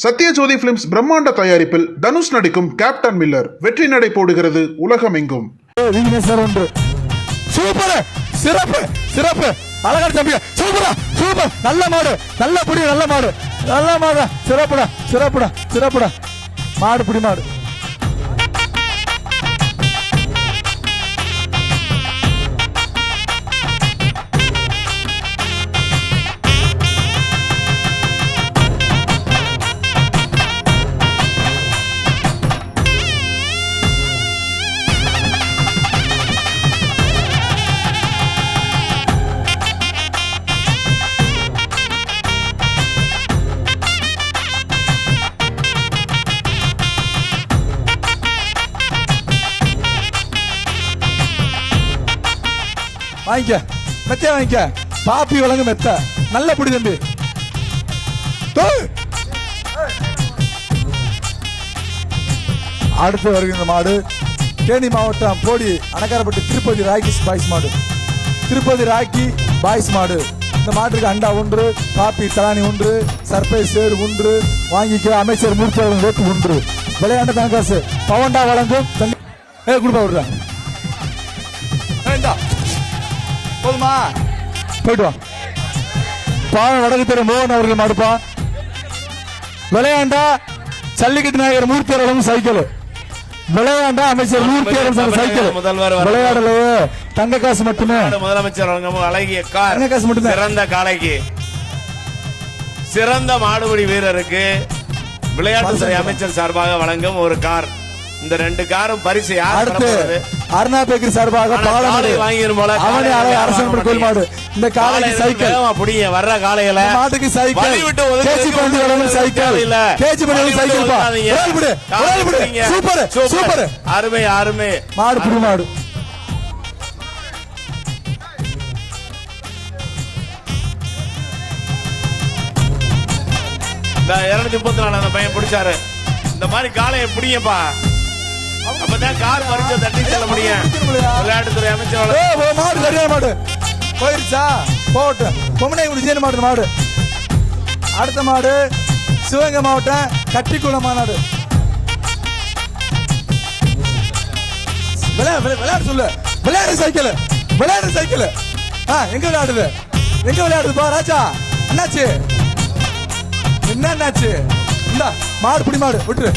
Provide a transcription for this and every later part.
Sathyajothi films பிரம்மாண்ட தயாரிப்பில் தனுஷ் நடிக்கும் கேப்டன் மில்லர் வெற்றி நடை போடுகிறது உலகமெங்கும். சூப்பர், சிறப்பு சிறப்பு, அழகான சாம்பியன், சூப்பரா சூப்பர், நல்ல மாடு, நல்ல புடி, நல்ல மாடு, நல்ல மாடு, சிறப்புடா சிறப்புடா சிறப்புடா, மாடு புடி மாடு. வாங்கிக்க மெத்த, வாங்கிக்க பாப்பி வழங்க மெத்த, நல்ல புடி தம்பி. அடுத்து வருகின்ற மாடு தேனி மாவட்டம் போடி அணக்காரப்பட்டி திருப்பதி ராக்கி பாய்ஸ் மாடு, திருப்பதி ராக்கி பாய்ஸ் மாடு. இந்த மாட்டுக்கு அண்டா ஒன்று, பாப்பி தலானி ஒன்று, சர்ப்ரைஸ் சேரு ஒன்று, வாங்கிக்க அமைச்சர் மூர்த்தி வேட்டு ஒன்று. விளையாண்ட தங்காசு பவண்டா வழங்கும் குடுப்பா விடுறேன். போதுமா, போயிட்டு வா. பாவம் வடக்கு தெரு மோகன் அவர்கள் மாடுப்பா. விளையாண்டா சல்லிக்கட்டு நாயகர் மூர்த்தி அவர்களும் சைக்கிள், விளையாண்டா அமைச்சர் மூர்த்தி அவர்கள் சைக்கிள். விளையாடலையே தங்க காசு மட்டுமே. முதலமைச்சர் அழகிய கார், தங்க காசு மட்டுமே. சிறந்த காளைக்கு, சிறந்த மாடுபிடி வீரருக்கு விளையாட்டுத்துறை அமைச்சர் சார்பாக வழங்கும் ஒரு கார். இந்த 2 காரும் பரிசு யார்? அருணா பேக்கரி சார்பாக அரசன் கோயில் மாடு. இந்த காளைக்கு சைக்கிள் புடிங்க, வர்ற காளையில மாட்டுக்கு சைக்கிள், சைக்கிள் சூப்பர் சூப்பர், அருமை அருமை மாடு புடி மாடு. இந்த 234 அந்த பையன் பிடிச்சாரு. இந்த மாதிரி காளையை பிடிங்கப்பா, அப்பதான் கார் பறிச்ச தட்டி செல்ல முடியும். விளையாட்டுத்துறை அமைச்சர் மாடு சரியான மாடு போயிருச்சா போட்டு பொம்மனை விஜயன் மாடு மாடு. அடுத்த மாடு சிவகங்கை மாவட்டம் கட்டிக்குளம் மாநாடு. விளையாடு சொல்லு, விளையாடு சைக்கிள், விளையாடு சைக்கிள். எங்க விளையாடுது, எங்க விளையாடுதுப்பா ராஜா? என்னாச்சு, என்னாச்சு? இந்த மாடு பிடி மாடு விட்டுரு.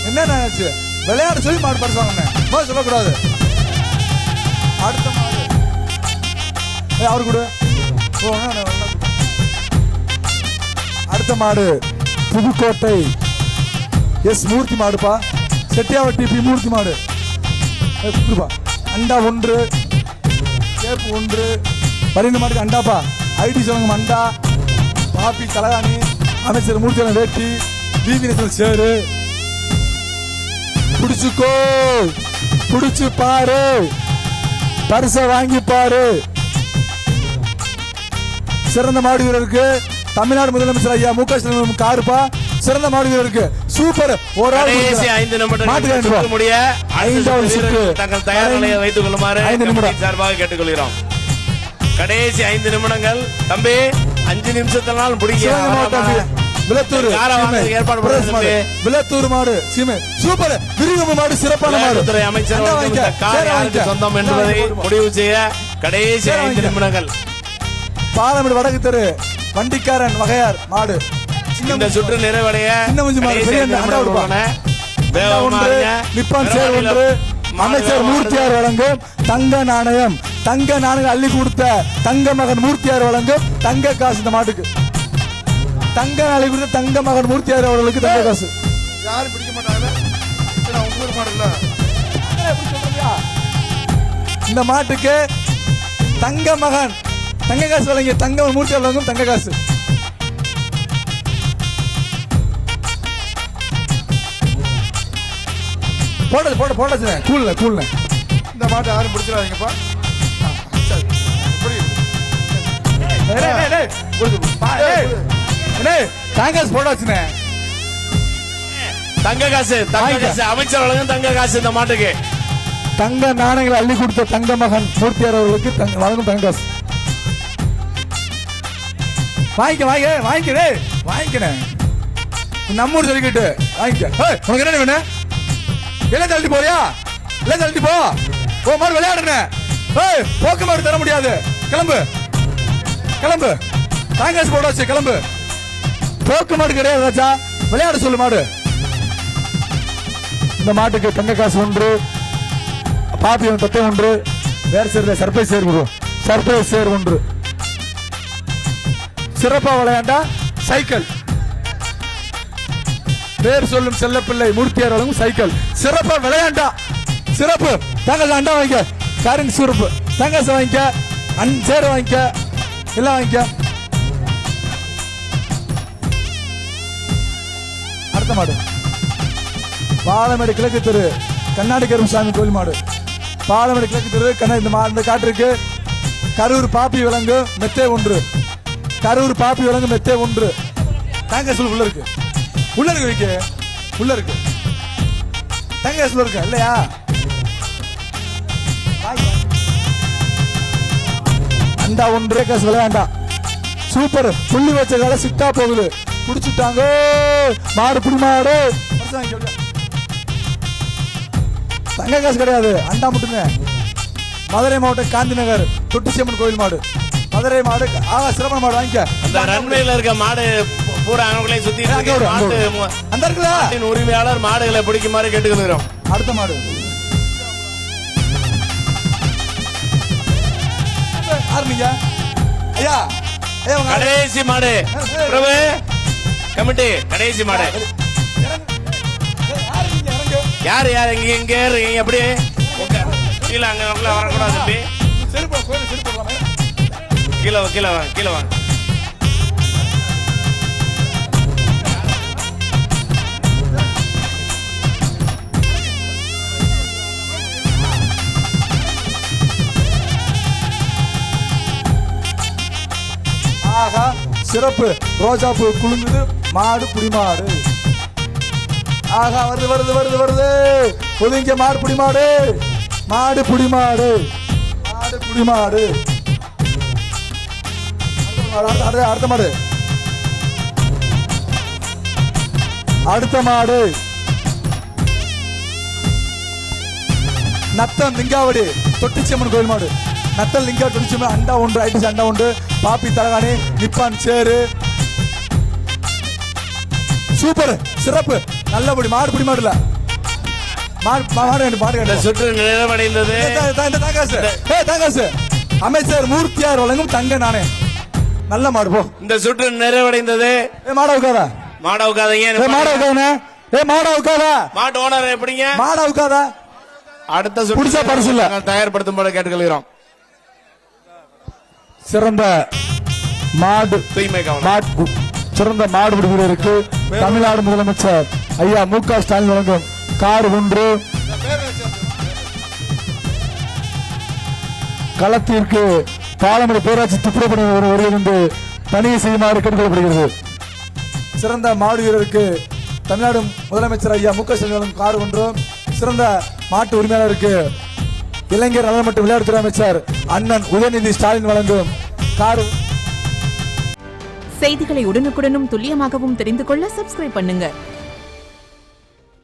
என்னாச்சு விளையாட சொல்லி மாடு பறிச்சாங்க, சொல்லக்கூடாது. அடுத்த மாடு அவரு கூட. அடுத்த மாடு புதுக்கோட்டை எஸ் மூர்த்தி மாடுப்பா, செட்டியாவட்டி பி மூர்த்தி மாடு. அண்டா ஒன்று, கேப்பு ஒன்று, 12 மாட்டுக்கு அண்டாப்பா. ஐடி சொல்லுங்க அண்டா, பாப்பி தலகாணி, அமைச்சர் மூர்த்தி வேட்டி, டிவி நேஷனல் சேரு. புடிச்சுக்கோ, புடிச்சு பாரு, பரிசை வாங்கி பாரு. சிறந்த மாடு வீரருக்கு தமிழ்நாடு முதலமைச்சர் ஐயா மு.க. ஸ்டாலின் காருப்பா. சிறந்த மாடு வீரருக்கு சூப்பர். ஒரு ஆள் 5 நிமிடம் முடிய 5வது சுற்று தங்கள் தயார் நிலையை வைத்துக் கொள்ளுமாறு சார்பாக கேட்டுக்கொள்கிறோம். கடைசி 5 நிமிடங்கள் தம்பி, 5 நிமிஷத்தினால் முடிக்க. விளத்தூர் விளத்தூர் மாடு சீமை சூப்பர், விருதுநகர் மாடு சிறப்பான மாடு. அமைச்சர் சொந்தம் என்பதை முடிவு செய்ய கடைசி 5 நிமிடங்கள். பாலமேடு வடக்கு தெரு வண்டிக்காரன் வகையார் மாடு. இந்த சுற்று நிறைவடைய அமைச்சர் மூர்த்தியார் வழங்கும் தங்க நாணயம், தங்க நாணயம் அள்ளி கொடுத்த தங்க மகன் மூர்த்தியார் வழங்கும் தங்க காசு. இந்த மாட்டுக்கு தங்க நாளை கொடுத்த தங்க மகன் மூர்த்தியார் அவர்களுக்கு தங்க காசு. யாரும் பிடிக்க மாட்டாங்க. இந்த மாட்டுக்கு தங்க மகன் தங்க காசு வழங்கிய தங்க மூர்த்தியார் வழங்கும் தங்க காசு. போட்டது போட போட்டாச்சு கூல்ல கூல்ல. இந்த மாட்டை யாரும் பிடிச்சிடாதீங்கப்பா. தங்காசு போட்டாச்சுனே, தங்க காசு, தங்க காசு அமைச்சர் வழங்கும் தங்க காசு. இந்த மாட்டுக்கு தங்க நாணயங்களை அள்ளி கொடுத்த தங்க மகன் மூர்த்தியார் அவர்களுக்கு வழங்கும் தங்க காசு. வாங்கிக்க வாங்கிக்கிறேன். நம்ம ஊர் ஜல்லிக்கட்டு வாங்கிக்க. ஏய், உனக்கு என்ன வேணும்? எல்லாம் தள்ளி போறியா? எல்லாம் தள்ளி போ. ஓ மாடு விளையாடுறேன். ஏய், போக்கு மாடு தர முடியாது. கிளம்பு கிளம்பு. தாங்காசு போட வச்சு கிளம்பு. போக்கு மாடு கிடையாது ராஜா. விளையாட சொல்லு மாடு. இந்த மாட்டுக்கு தங்க காசு 1, பாப்பி தொட்டை 1, வேற சேர்ல சர்ப்ரைஸ் சேர் வரும். சர்ப்ரைஸ் சேர் 1. சிறப்பா விளையாண்டா சைக்கிள். பேர் சொல்லும் செல்லப்பிள்ளை மூர்த்தியார் வழங்கும் சைக்கிள். சிறப்பா விளையாண்டா சிறப்பு. தங்க அண்டா வாங்கிக்க. காரிங் சிறப்பு. தங்காசு வாங்கிக்க. சேர் வாங்கிக்க. எல்லாம் வாங்கிக்க. அடுத்த மாடு பாலமேடு கிழக்கு தெரு கண்ணாடி கருமசாமி கோயில் மாடு. பாலமேடு கிழக்கு தெரு இந்த காட்டிற்கு கரூர் பாப்பி விலங்கு மெத்தே 1. கரூர் பாப்பி விலங்கு மெத்தே 1. தங்காசு உள்ள இருக்கு. உள்ள இருக்கு வைக்க. உள்ள இருக்கு. தங்காசு இருக்கு இல்லையா? அண்டா 1 காசு விளையாண்டா. சூப்பர். புள்ளி வச்ச கால சிட்டா போகுது. குடிச்சுட்டாங்க மாடு. புடி மாடு. தங்க காசு கிடையாது. அண்டா மட்டுங்க. மதுரை மாவட்டம் காந்தி நகர் தொட்டிச்சியம்மன் கோயில் மாடு. மதுரை மாடு. சிறப்பான மாடு வாங்கிக்க. அந்த ரன்வேல இருக்க மாடு பூரா அவங்களே சுத்தி அந்த இருக்குல்ல உரிமையாளர் மாடுகளை பிடிக்குமாறு கேட்டுக்கொள்கிறோம். அடுத்த மாடு ஆரம்பிங்க. ஐயா கடைசி மாடு பிரபு கமிட்டி. கடைசி மாடு யாரு யார் எங்க எங்க இருக்கீங்க? எப்படி கீழே அங்க வரக்கூடாது தம்பி. கீழே கீழே வாங்க. கீழே வாங்க. ஆஹா சிறப்பு. ரோஜா பூ குலுங்குது. மாடு புடி மாடு. ஆஹா வருது வருது வருது வருது. ஒதுங்க மாடு புடி மாடு. மாடு புடி மாடு. மாடு புடி மாடு. அடுத்த மாடு. அடுத்த மாடு நத்தம் லிங்காவடி தொட்டிச்சியம்மன் கோயில் மாடு. நத்தல் லிங்கா தொட்டிச்சியம்மன். அண்டா 1 ஐடிஸ் அண்டா 1. பாப்பி தலகாணி நிப்பான் சேரு. சூப்பர் சிறப்பு. நல்லபடி மாடு புடி மாடுல மாடு. சுற்று நிறைவடைந்தது. தங்காசு அமைச்சர் மூர்த்தியார் வழங்கும் தங்க நானே. நல்ல மாடு போ. இந்த சுற்று நிறைவடைந்தது. மாட உட்காதா. மாட உட்காதீங்க. மாட உட்காதா. மாட உட்காதா. மாட்டு ஓனர் எப்படிங்க? மாட உட்காதா. அடுத்த சுற்று பரிசு தயார்படுத்தும் போது கேட்டுக்கொள்கிறோம். சிறந்த மாடு தூய்மை சிறந்த மாடுபிடி வீரருக்கு தமிழ்நாடு முதலமைச்சர் ஐயா மு.க. ஸ்டாலின் வழங்கும் கார் 1. களத்திற்கு பாலமேடு பேராட்சி துப்புரப்பணி ஒருங்கிணைந்து பணியை செய்யுமாறு கேட்டுக்கொள்ளப்படுகிறது. சிறந்த மாடு வீரருக்கு தமிழ்நாடு முதலமைச்சர் ஐயா மு.க. ஸ்டாலின் வழங்கும் கார் 1. சிறந்த மாட்டு உரிமையாளருக்கு இளைஞர் நலன் மற்றும் விளையாட்டுத்துறை அமைச்சர் அண்ணன் உதயநிதி ஸ்டாலின் வழங்கும் கார். செய்திகளை உடனுக்குடனும் துல்லியமாகவும் தெரிந்து கொள்ள சப்ஸ்கிரைப் பண்ணுங்க.